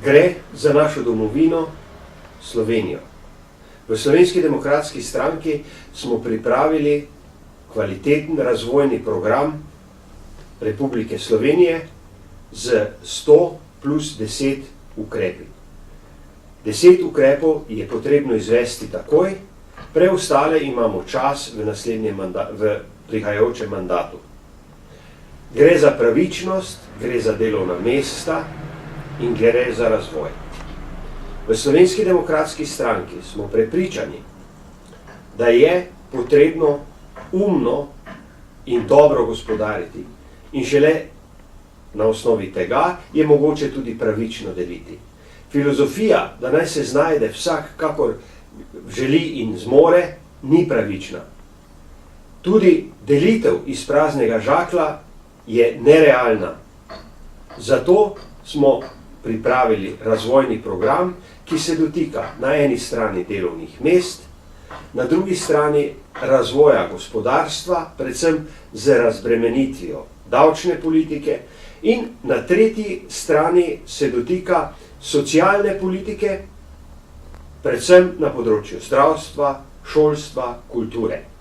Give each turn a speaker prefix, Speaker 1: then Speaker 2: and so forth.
Speaker 1: Gre za našo domovino Slovenijo. V Slovenski demokratski stranki smo pripravili kvaliteten razvojni program Republike Slovenije z 100 plus 10 ukrepi. 10 ukrepov je potrebno izvesti takoj, preostale imamo čas v prihajajočem mandatu. Gre za pravičnost, gre za delovna mesta in gre za razvoj. V Slovenski demokratski stranki smo prepričani, da je potrebno umno in dobro gospodariti in šele na osnovi tega je mogoče tudi pravično deliti. Filozofija, da naj se znajde vsak, kakor želi in zmore, ni pravična. Tudi delitev iz praznega žaklja je nerealna. Zato smo pripravili razvojni program, ki se dotika na eni strani delovnih mest, na drugi strani razvoja gospodarstva, predvsem z razbremenitvijo davčne politike, in na tretji strani se dotika socialne politike, predvsem na področju zdravstva, šolstva, kulture.